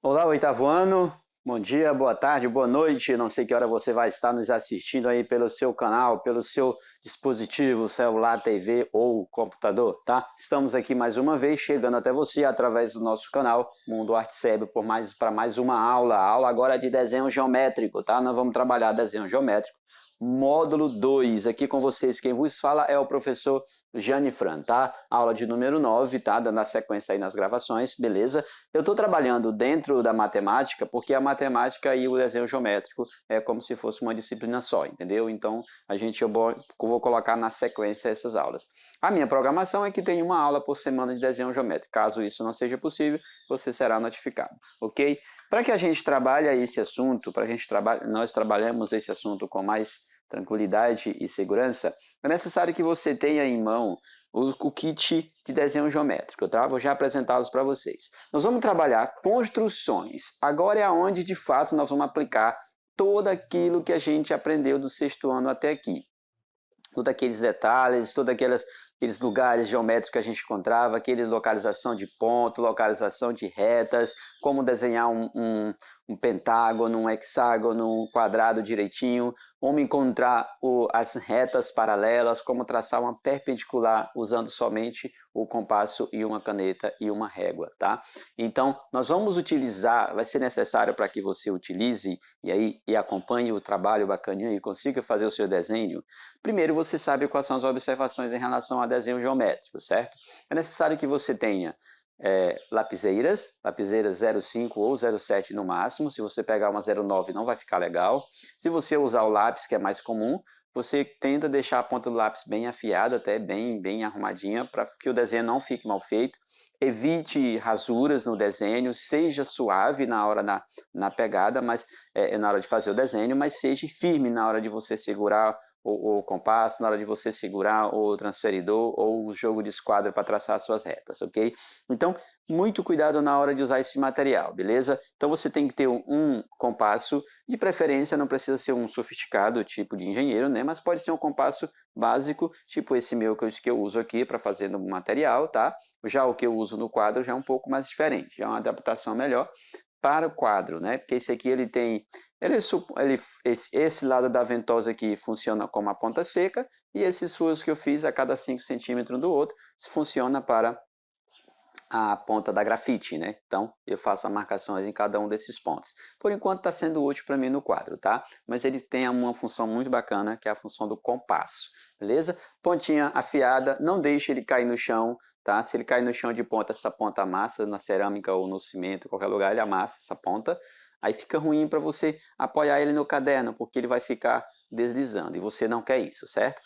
Olá, oitavo ano. Bom dia, boa tarde, boa noite. Não sei que hora você vai estar nos assistindo aí pelo seu canal, pelo seu dispositivo, celular, TV ou computador, tá? Estamos aqui mais uma vez chegando até você através do nosso canal Mundo Arte Cérebro para mais uma aula. A aula agora é de desenho geométrico, tá? Nós vamos trabalhar desenho geométrico. Módulo 2, aqui com vocês quem vos fala é o professor Jane Fran, tá? Aula de número 9, tá? Dando a sequência aí nas gravações, beleza? Eu estou trabalhando dentro da matemática porque a matemática e o desenho geométrico é como se fosse uma disciplina só, entendeu? Então, eu vou colocar na sequência essas aulas. A minha programação é que tem uma aula por semana de desenho geométrico. Caso isso não seja possível, você será notificado, ok? Para que a gente trabalhe esse assunto, nós trabalhamos esse assunto com mais tranquilidade e segurança, é necessário que você tenha em mão o kit de desenho geométrico, tá? Vou já apresentá-los para vocês. Nós vamos trabalhar construções. Agora é onde, de fato, nós vamos aplicar todo aquilo que a gente aprendeu do sexto ano até aqui. Todos aqueles detalhes, aqueles lugares geométricos que a gente encontrava, aquele localização de ponto, localização de retas, como desenhar um pentágono, um hexágono, um quadrado direitinho, como encontrar as retas paralelas, como traçar uma perpendicular usando somente o compasso e uma caneta e uma régua, tá? Então, nós vamos utilizar, vai ser necessário para que você utilize e acompanhe o trabalho bacaninho e consiga fazer o seu desenho. Primeiro, você sabe quais são as observações em relação a desenho geométrico, certo? É necessário que você tenha lapiseiras 0,5 ou 0,7 no máximo. Se você pegar uma 0,9 não vai ficar legal. Se você usar o lápis, que é mais comum, você tenta deixar a ponta do lápis bem afiada, até bem arrumadinha, para que o desenho não fique mal feito. Evite rasuras no desenho, seja suave na hora na pegada, mas na hora de fazer o desenho, mas seja firme na hora de você segurar o compasso, na hora de você segurar o transferidor ou o jogo de esquadro para traçar suas retas, ok? Então, muito cuidado na hora de usar esse material, beleza? Então você tem que ter um compasso, de preferência não precisa ser um sofisticado, tipo de engenheiro, né? Mas pode ser um compasso básico, tipo esse meu que eu uso aqui para fazer no material, tá? Já o que eu uso no quadro já é um pouco mais diferente, já é uma adaptação melhor para o quadro, né? Porque esse aqui ele tem, esse lado da ventosa aqui funciona como a ponta seca e esses furos que eu fiz a cada 5 centímetros do outro funciona para a ponta da grafite, né? Então eu faço as marcações em cada um desses pontos. Por enquanto está sendo útil para mim no quadro, tá? Mas ele tem uma função muito bacana que é a função do compasso, beleza? Pontinha afiada, não deixe ele cair no chão, tá? Se ele cair no chão de ponta, essa ponta amassa na cerâmica ou no cimento, em qualquer lugar ele amassa essa ponta. Aí fica ruim para você apoiar ele no caderno, porque ele vai ficar deslizando e você não quer isso, certo?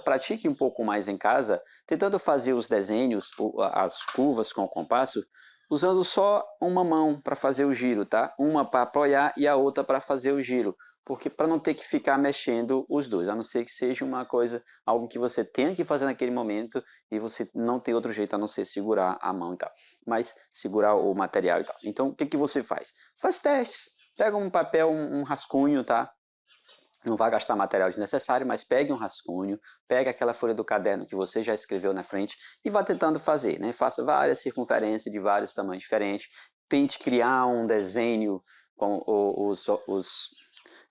Pratique um pouco mais em casa, tentando fazer os desenhos, as curvas com o compasso, usando só uma mão para fazer o giro, tá? Uma para apoiar e a outra para fazer o giro, porque para não ter que ficar mexendo os dois, a não ser que seja uma coisa, algo que você tenha que fazer naquele momento e você não tem outro jeito a não ser segurar a mão e tal, mas segurar o material e tal. Então, o que que você faz? Faz testes, pega um papel, um rascunho, tá? Não vai gastar material desnecessário, mas pegue um rascunho, pegue aquela folha do caderno que você já escreveu na frente e vá tentando fazer, né? Faça várias circunferências de vários tamanhos diferentes, tente criar um desenho com os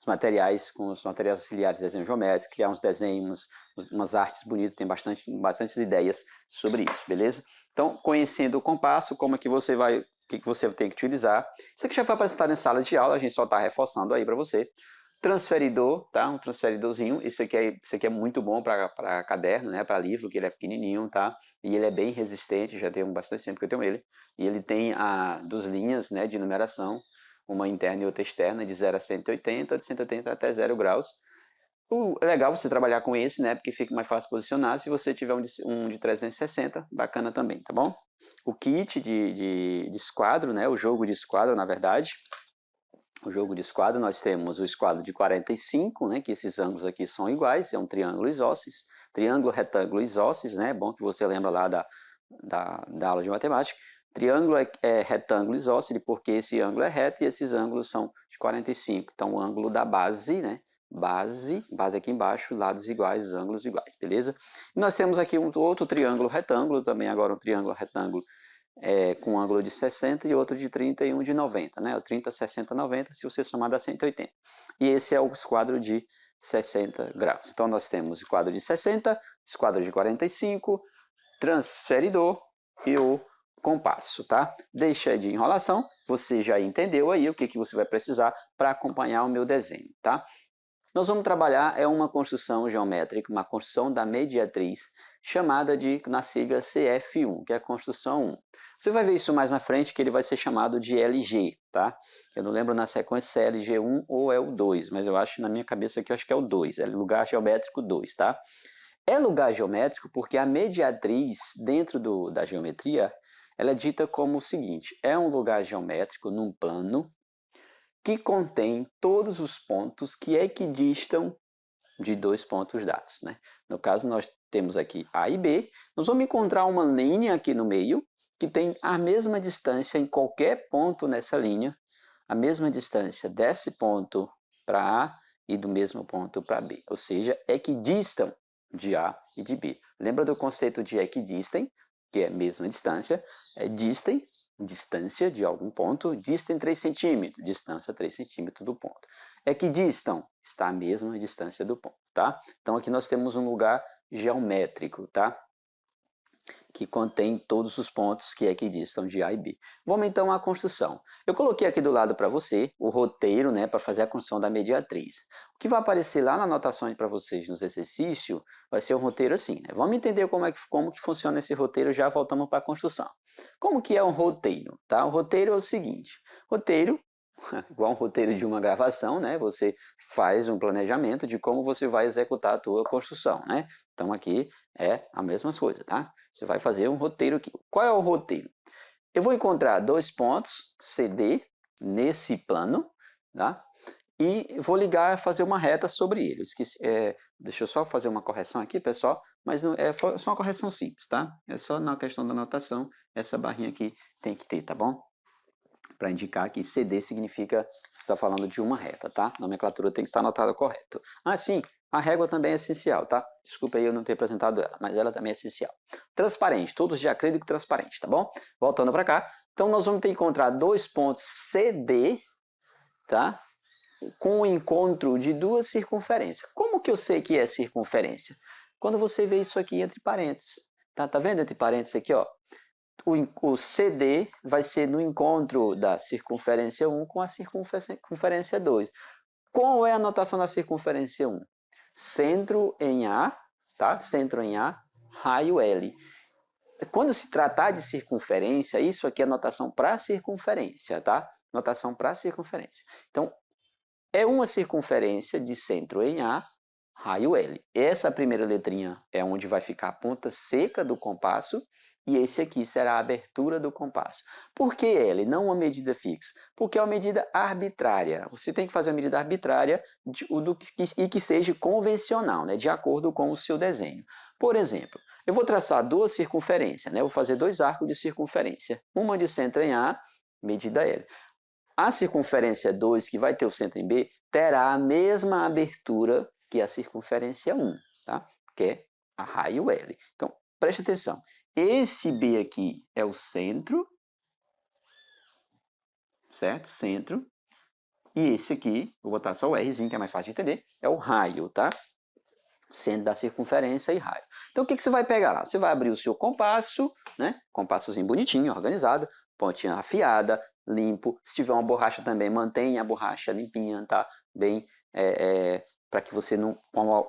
materiais, com os materiais auxiliares de desenho geométrico, criar uns desenhos, umas artes bonitas, tem bastantes ideias sobre isso, beleza? Então, conhecendo o compasso, como é que você vai, o que você tem que utilizar. Isso aqui já foi apresentado em sala de aula, a gente só está reforçando aí para você. Transferidor, tá? Um transferidorzinho. Esse aqui é muito bom para caderno, né? Para livro, que ele é pequenininho, tá? E ele é bem resistente, já tem bastante tempo que eu tenho ele. E ele tem duas linhas, né, de numeração, uma interna e outra externa, de 0 a 180, de 180 até 0 graus. É legal você trabalhar com esse, né? Porque fica mais fácil posicionar. Se você tiver um de 360, bacana também, tá bom? O kit de esquadro, né? O jogo de esquadro, na verdade. O jogo de esquadro, nós temos o esquadro de 45, né, que esses ângulos aqui são iguais, é um triângulo isósceles, triângulo retângulo isósceles, né, é bom que você lembra lá da aula de matemática. Triângulo é retângulo isósceles porque esse ângulo é reto e esses ângulos são de 45. Então, o ângulo da base, né, base aqui embaixo, lados iguais, ângulos iguais, beleza? E nós temos aqui um outro triângulo retângulo, também agora um triângulo retângulo com um ângulo de 60 e outro de 30 e um de 90, né? O 30, 60, 90, se você somar dá 180. E esse é o esquadro de 60 graus. Então nós temos o quadro de 60, esquadro de 45, transferidor e o compasso, tá? Deixa de enrolação, você já entendeu aí o que você vai precisar para acompanhar o meu desenho, tá? Nós vamos trabalhar uma construção geométrica, uma construção da mediatriz, chamada na sigla CF1, que é a construção 1. Você vai ver isso mais na frente, que ele vai ser chamado de LG, tá? Eu não lembro na sequência se é LG1 ou é o 2, mas eu acho, na minha cabeça aqui, eu acho que é o 2, é lugar geométrico 2, tá? É lugar geométrico porque a mediatriz, dentro da geometria, ela é dita como o seguinte: é um lugar geométrico num plano que contém todos os pontos que equidistam de dois pontos dados, né? No caso, nós temos aqui A e B, nós vamos encontrar uma linha aqui no meio que tem a mesma distância em qualquer ponto nessa linha, a mesma distância desse ponto para A e do mesmo ponto para B, ou seja, equidistam de A e de B. Lembra do conceito de equidistem, que é a mesma distância, distem, distância de algum ponto, distem 3 centímetros, distância 3 centímetros do ponto. Equidistam, está a mesma distância do ponto, tá? Então aqui nós temos um lugar geométrico, tá? Que contém todos os pontos que equidistam de A e B. Vamos então à construção. Eu coloquei aqui do lado para você o roteiro, né, para fazer a construção da mediatriz. O que vai aparecer lá na anotação para vocês nos exercícios vai ser um roteiro assim, né? Vamos entender como que funciona esse roteiro, já voltamos para a construção. Como que é um roteiro? Tá? O roteiro é o seguinte: roteiro, igual um roteiro de uma gravação, né? Você faz um planejamento de como você vai executar a tua construção, né? Então aqui é a mesma coisa, tá? Você vai fazer um roteiro aqui. Qual é o roteiro? Eu vou encontrar dois pontos CD nesse plano, tá? E vou ligar, fazer uma reta sobre ele. Esqueci, deixa eu só fazer uma correção aqui, pessoal, mas não, é só uma correção simples, tá? É só na questão da anotação, essa barrinha aqui tem que ter, tá bom? Para indicar que CD significa que você está falando de uma reta, tá? A nomenclatura tem que estar anotada correto. Ah, sim, a régua também é essencial, tá? Desculpa aí eu não ter apresentado ela, mas ela também é essencial. Transparente, todos de acrílico transparente, tá bom? Voltando para cá, então nós vamos ter que encontrar dois pontos CD, tá? Com o encontro de duas circunferências. Como que eu sei que é circunferência? Quando você vê isso aqui entre parênteses. Tá vendo entre parênteses aqui, ó? O CD vai ser no encontro da circunferência 1 com a circunferência 2. Qual é a notação da circunferência 1? Centro em A, tá? Centro em A, raio L. Quando se tratar de circunferência, isso aqui é notação para circunferência, tá? Notação para circunferência. Então, é uma circunferência de centro em A, raio L. Essa primeira letrinha é onde vai ficar a ponta seca do compasso, e esse aqui será a abertura do compasso. Por que L, não uma medida fixa? Porque é uma medida arbitrária. Você tem que fazer uma medida arbitrária e que seja convencional, né, de acordo com o seu desenho. Por exemplo, eu vou traçar duas circunferências, né, eu vou fazer dois arcos de circunferência. Uma de centro em A, medida L. A circunferência 2, que vai ter o centro em B, terá a mesma abertura que a circunferência 1, tá? Que é a raio L. Então, preste atenção. Esse B aqui é o centro, certo? Centro. E esse aqui, vou botar só o Rzinho, que é mais fácil de entender, é o raio, tá? Centro da circunferência e raio. Então, o que você vai pegar lá? Você vai abrir o seu compasso, né? Compassozinho bonitinho, organizado, pontinha afiada, limpo. Se tiver uma borracha também, mantenha a borracha limpinha, tá? Bem, para que você não,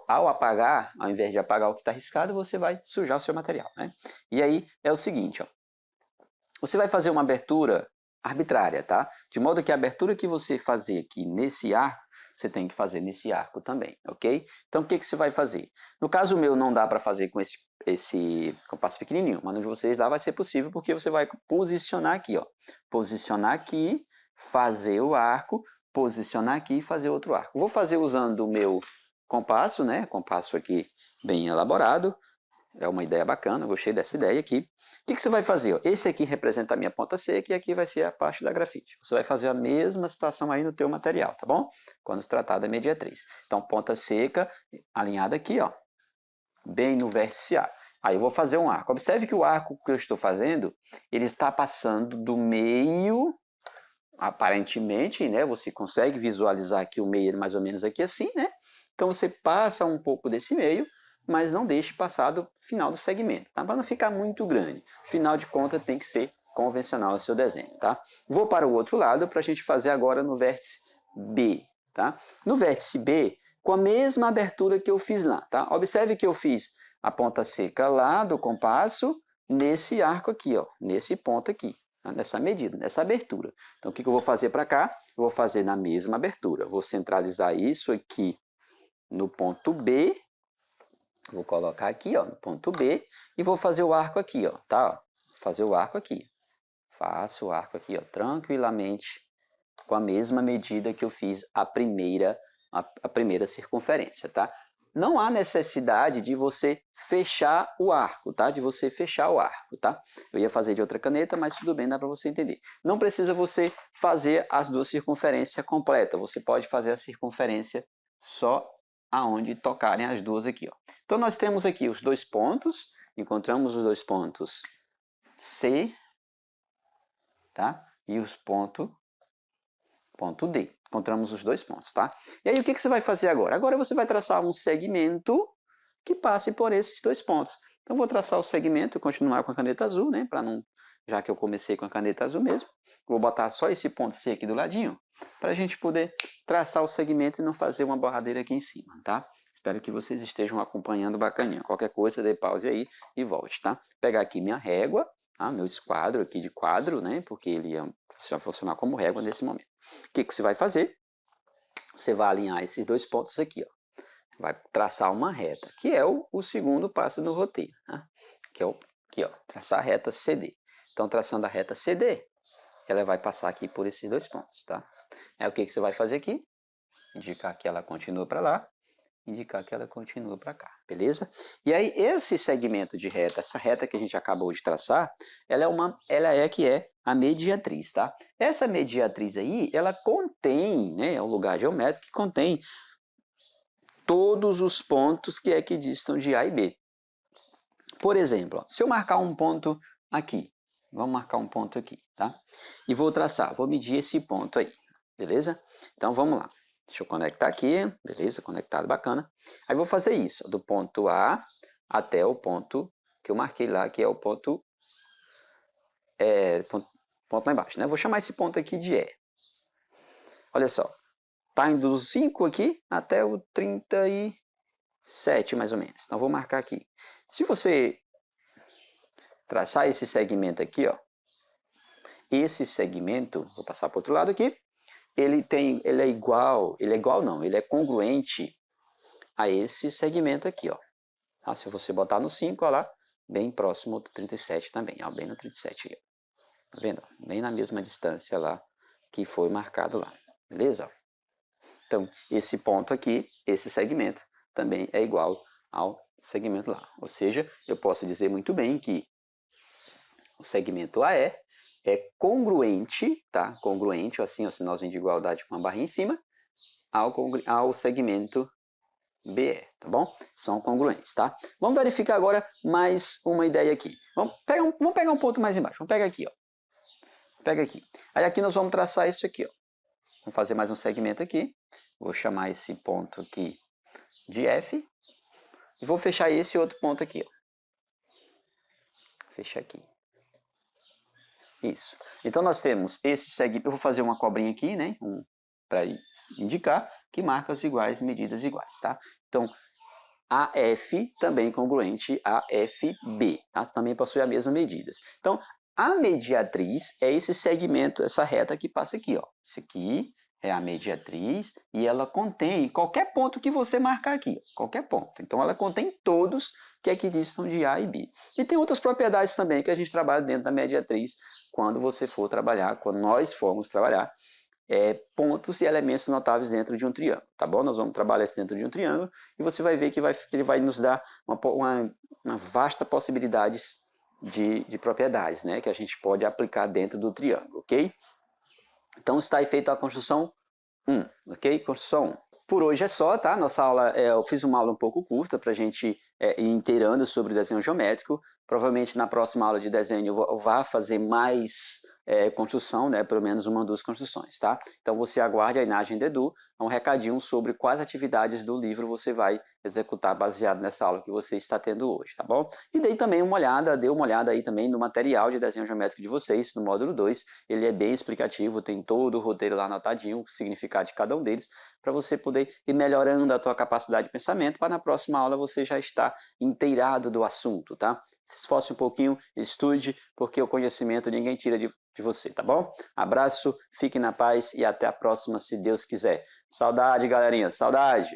ao apagar, ao invés de apagar o que está riscado, você vai sujar o seu material, né? E aí é o seguinte, ó. Você vai fazer uma abertura arbitrária, tá? De modo que a abertura que você fazer aqui nesse arco, você tem que fazer nesse arco também, ok? Então, o que você vai fazer? No caso meu, não dá para fazer com esse compasso pequenininho, mas no de vocês dá, vai ser possível, porque você vai posicionar aqui, ó. Posicionar aqui, fazer o arco, posicionar aqui e fazer outro arco. Vou fazer usando o meu compasso, né? Compasso aqui bem elaborado. É uma ideia bacana, gostei dessa ideia aqui. O que você vai fazer? Esse aqui representa a minha ponta seca e aqui vai ser a parte da grafite. Você vai fazer a mesma situação aí no teu material, tá bom? Quando se tratar da mediatriz. Então, ponta seca alinhada aqui, ó, bem no vértice A. Aí eu vou fazer um arco. Observe que o arco que eu estou fazendo, ele está passando do meio, aparentemente, né? Você consegue visualizar aqui o meio mais ou menos aqui assim, né? Então você passa um pouco desse meio, mas não deixe passar do final do segmento, tá? Para não ficar muito grande. Final de contas tem que ser convencional o seu desenho, tá? Vou para o outro lado para a gente fazer agora no vértice B, tá? No vértice B, com a mesma abertura que eu fiz lá, tá? Observe que eu fiz a ponta seca lá do compasso nesse arco aqui, ó, nesse ponto aqui, tá? Nessa medida, nessa abertura. Então, o que eu vou fazer para cá? Eu vou fazer na mesma abertura. Vou centralizar isso aqui no ponto B. Vou colocar aqui, ó, no ponto B e vou fazer o arco aqui, ó, tá? Vou fazer o arco aqui. Faço o arco aqui, ó, tranquilamente, com a mesma medida que eu fiz a primeira circunferência, tá? Não há necessidade de você fechar o arco, tá? De você fechar o arco, tá? Eu ia fazer de outra caneta, mas tudo bem, dá para você entender. Não precisa você fazer as duas circunferências completas. Você pode fazer a circunferência só aonde tocarem as duas aqui, ó. Então nós temos aqui os dois pontos, encontramos os dois pontos C, tá? E os ponto D. Encontramos os dois pontos, tá? E aí o que você vai fazer agora? Agora você vai traçar um segmento que passe por esses dois pontos. Então vou traçar o segmento e continuar com a caneta azul, né? Para não, já que eu comecei com a caneta azul mesmo, vou botar só esse ponto C aqui do ladinho, para a gente poder traçar o segmento e não fazer uma borradeira aqui em cima, tá? Espero que vocês estejam acompanhando bacaninha. Qualquer coisa, dê pause aí e volte, tá? Pegar aqui minha régua, tá? Meu esquadro aqui de quadro, né? Porque ele ia funcionar como régua nesse momento. O que você vai fazer? Você vai alinhar esses dois pontos aqui, ó. Vai traçar uma reta, que é o segundo passo do roteiro, né? Que é o aqui, ó, traçar a reta CD. Então, traçando a reta CD, ela vai passar aqui por esses dois pontos, tá? É o que você vai fazer aqui? Indicar que ela continua para lá, indicar que ela continua para cá, beleza? E aí, esse segmento de reta, essa reta que a gente acabou de traçar, ela é a mediatriz, tá? Essa mediatriz aí, ela contém, né, é um lugar geométrico que contém todos os pontos que equidistam de A e B. Por exemplo, ó, se eu marcar um ponto aqui, vamos marcar um ponto aqui, tá? E vou traçar, vou medir esse ponto aí, beleza? Então vamos lá. Deixa eu conectar aqui, beleza? Conectado, bacana. Aí vou fazer isso, do ponto A até o ponto que eu marquei lá, que é o ponto, ponto lá embaixo, né? Vou chamar esse ponto aqui de E. Olha só, tá indo dos 5 aqui até o 37, mais ou menos. Então vou marcar aqui. Se você traçar esse segmento aqui, ó, esse segmento, vou passar para o outro lado aqui, ele é igual não, ele é congruente a esse segmento aqui, ó. Ah, se você botar no 5, ó lá, bem próximo do 37 também, ó, bem no 37 aqui. Tá vendo? Bem na mesma distância lá que foi marcado lá, beleza? Então, esse ponto aqui, esse segmento, também é igual ao segmento lá. Ou seja, eu posso dizer muito bem que o segmento AE é congruente, tá? Congruente, assim, o sinalzinho de igualdade com a barrinha em cima, ao segmento BE, tá bom? São congruentes, tá? Vamos verificar agora mais uma ideia aqui. Vamos pegar um ponto mais embaixo. Vamos pegar aqui, ó. Pega aqui. Aí aqui nós vamos traçar isso aqui, ó. Vamos fazer mais um segmento aqui. Vou chamar esse ponto aqui de F. E vou fechar esse outro ponto aqui, ó. Fecha aqui. Isso. Então nós temos esse segmento. Eu vou fazer uma cobrinha aqui, né? Para indicar que marcas iguais, medidas iguais, tá? Então, AF também congruente a FB, tá? Também possui as mesmas medidas. Então, a mediatriz é esse segmento, essa reta que passa aqui, ó. Esse aqui é a mediatriz e ela contém qualquer ponto que você marcar aqui, qualquer ponto. Então, ela contém todos que equidistam de A e B. E tem outras propriedades também que a gente trabalha dentro da mediatriz quando você for trabalhar, quando nós formos trabalhar, pontos e elementos notáveis dentro de um triângulo, tá bom? Nós vamos trabalhar isso dentro de um triângulo e você vai ver que ele vai nos dar uma vasta possibilidades de propriedades, né? Que a gente pode aplicar dentro do triângulo, ok? Então está aí feita a construção 1, ok? Construção 1. por hoje é só, tá? Nossa aula, eu fiz uma aula um pouco curta para a gente ir inteirando sobre o desenho geométrico. Provavelmente na próxima aula de desenho eu vá fazer mais construção, né? Pelo menos uma ou duas construções, tá? Então você aguarde aí na agenda Edu um recadinho sobre quais atividades do livro você vai executar baseado nessa aula que você está tendo hoje, tá bom? E dê também uma olhada, dê uma olhada aí também no material de desenho geométrico de vocês, no módulo 2. Ele é bem explicativo, tem todo o roteiro lá anotadinho, o significado de cada um deles, para você poder ir melhorando a tua capacidade de pensamento, para na próxima aula você já estar inteirado do assunto, tá? Se esforce um pouquinho, estude, porque o conhecimento ninguém tira de você, tá bom? Abraço, fique na paz e até a próxima, se Deus quiser. Saudade, galerinha, saudade!